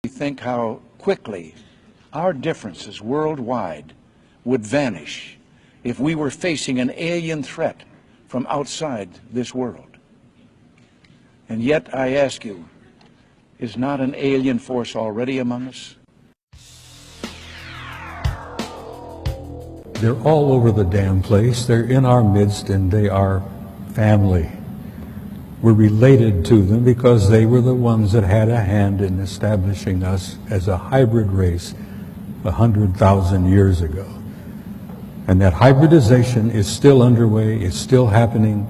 We think how quickly our differences worldwide would vanish if we were facing an alien threat from outside this world. And yet, I ask you, is not an alien force already among us? They're all over the damn place. They're in our midst, and they are family. We're related to them because they were the ones that had a hand in establishing us as a hybrid race 100,000 years ago. And that hybridization is still underway, it's still happening,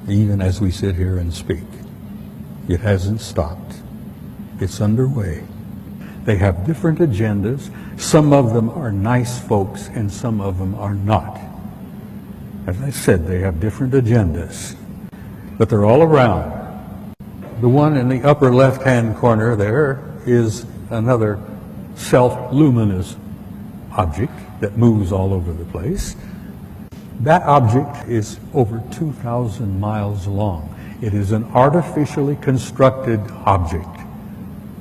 even as we sit here and speak. It hasn't stopped. It's underway. They have different agendas. Some of them are nice folks, and some of them are not. As I said, they have different agendas. But they're all around. The one in the upper left-hand corner there is another self-luminous object that moves all over the place. That object is over 2,000 miles long. It is an artificially constructed object,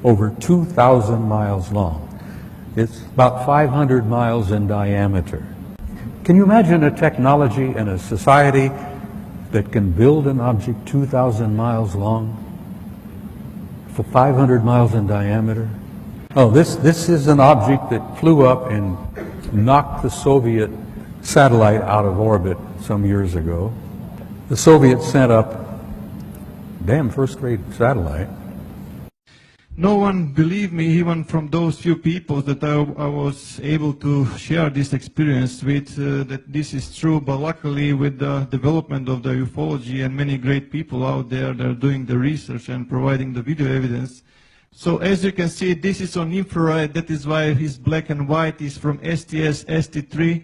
over 2,000 miles long. It's about 500 miles in diameter. Can you imagine a technology and a society that can build an object 2,000 miles long for 500 miles in diameter? Oh, this is an object that flew up and knocked the Soviet satellite out of orbit some years ago. The Soviets sent up damn first-rate satellite. No one believed me, even from those few people that I was able to share this experience with, that this is true. But luckily, with the development of the ufology and many great people out there that are doing the research and providing the video evidence. So as you can see, this is on infrared. That is why his black and white is from STS-63.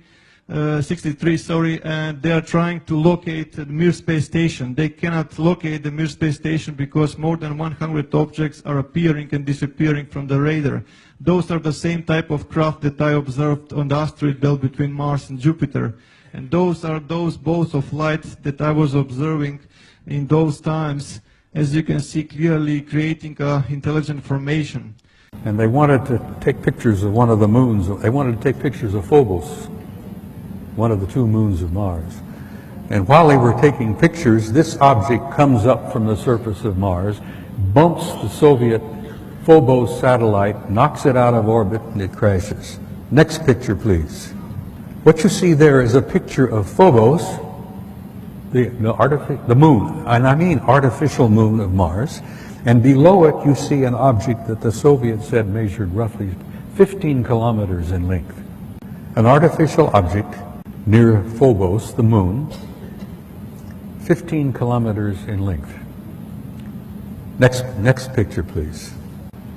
63, and they are trying to locate the Mir space station. They cannot locate the Mir space station because more than 100 objects are appearing and disappearing from the radar. Those are the same type of craft that I observed on the asteroid belt between Mars and Jupiter. And those are those balls of light that I was observing in those times, as you can see clearly, creating intelligent formation. And they wanted to take pictures of one of the moons. They wanted to take pictures of Phobos, one of the two moons of Mars. And while they were taking pictures, this object comes up from the surface of Mars, bumps the Soviet Phobos satellite, knocks it out of orbit, and it crashes. Next picture, please. What you see there is a picture of Phobos, the moon, and I mean artificial moon of Mars, and below it you see an object that the Soviets said measured roughly 15 kilometers in length. An artificial object near Phobos, the moon, 15 kilometers in length. Next picture, please.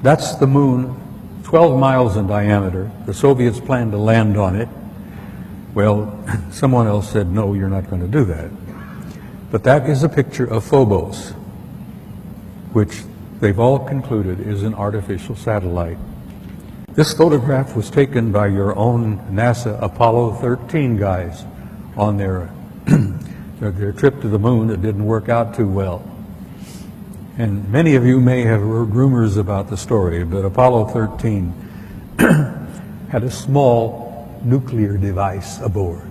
That's the moon, 12 miles in diameter. The Soviets planned to land on it. Well, someone else said, no, you're not going to do that. But that is a picture of Phobos, which they've all concluded is an artificial satellite. This photograph was taken by your own NASA Apollo 13 guys on their trip to the moon that didn't work out too well. And many of you may have heard rumors about the story, but Apollo 13 had a small nuclear device aboard.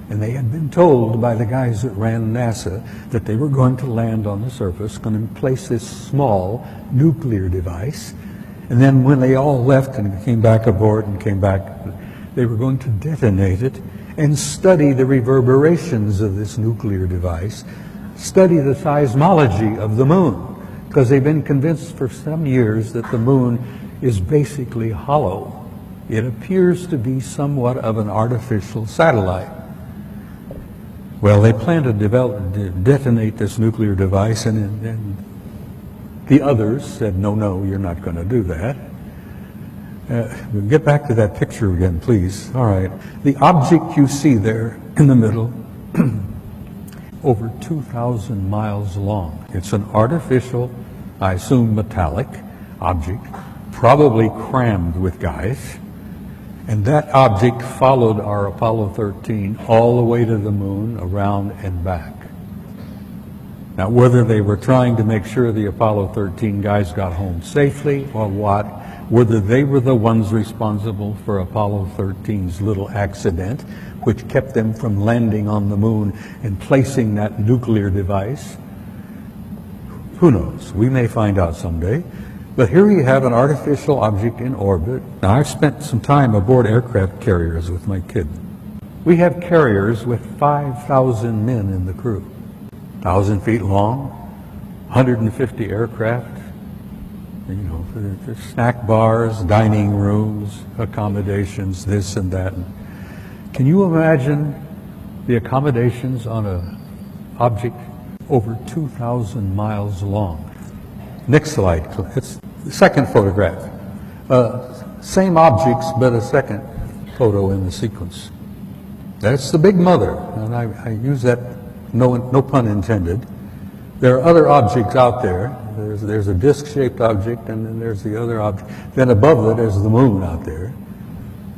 And they had been told by the guys that ran NASA that they were going to land on the surface, going to place this small nuclear device. And then when they all left and came back aboard and came back, they were going to detonate it and study the reverberations of this nuclear device, study the seismology of the moon, because they've been convinced for some years that the moon is basically hollow. It appears to be somewhat of an artificial satellite. Well, they plan to detonate this nuclear device, and the others said, no, you're not going to do that. We'll get back to that picture again, please. All right. The object you see there in the middle, over 2,000 miles long. It's an artificial, I assume metallic object, probably crammed with guys. And that object followed our Apollo 13 all the way to the moon, around and back. Now, whether they were trying to make sure the Apollo 13 guys got home safely or what, whether they were the ones responsible for Apollo 13's little accident, which kept them from landing on the moon and placing that nuclear device, who knows? We may find out someday. But here you have an artificial object in orbit. Now, I've spent some time aboard aircraft carriers with my kid. We have carriers with 5,000 men in the crew, 1,000 feet long, 150 aircraft, you know, there's snack bars, dining rooms, accommodations, this and that. Can you imagine the accommodations on an object over 2,000 miles long? Next slide. It's the second photograph. Same objects, but a second photo in the sequence. That's the Big Mother, and I use that, no pun intended. There are other objects out there. There's a disc-shaped object, and then there's the other object. Then above it is the moon out there.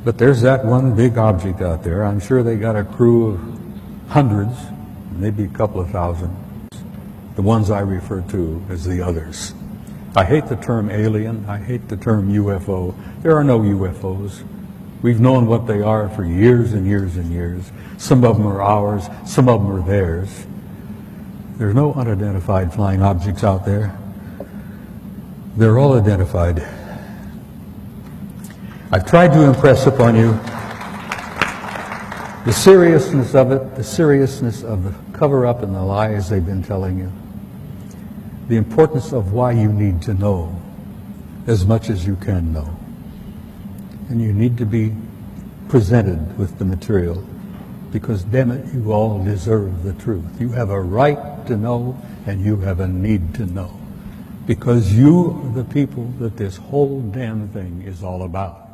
But there's that one big object out there. I'm sure they got a crew of hundreds, maybe a couple of thousand. The ones I refer to as the others. I hate the term alien. I hate the term UFO. There are no UFOs. We've known what they are for years and years and years. Some of them are ours. Some of them are theirs. There's no unidentified flying objects out there. They're all identified. I've tried to impress upon you the seriousness of it, the seriousness of the cover-up and the lies they've been telling you, the importance of why you need to know as much as you can know. And you need to be presented with the material because, damn it, you all deserve the truth. You have a right to know and you have a need to know because you are the people that this whole damn thing is all about.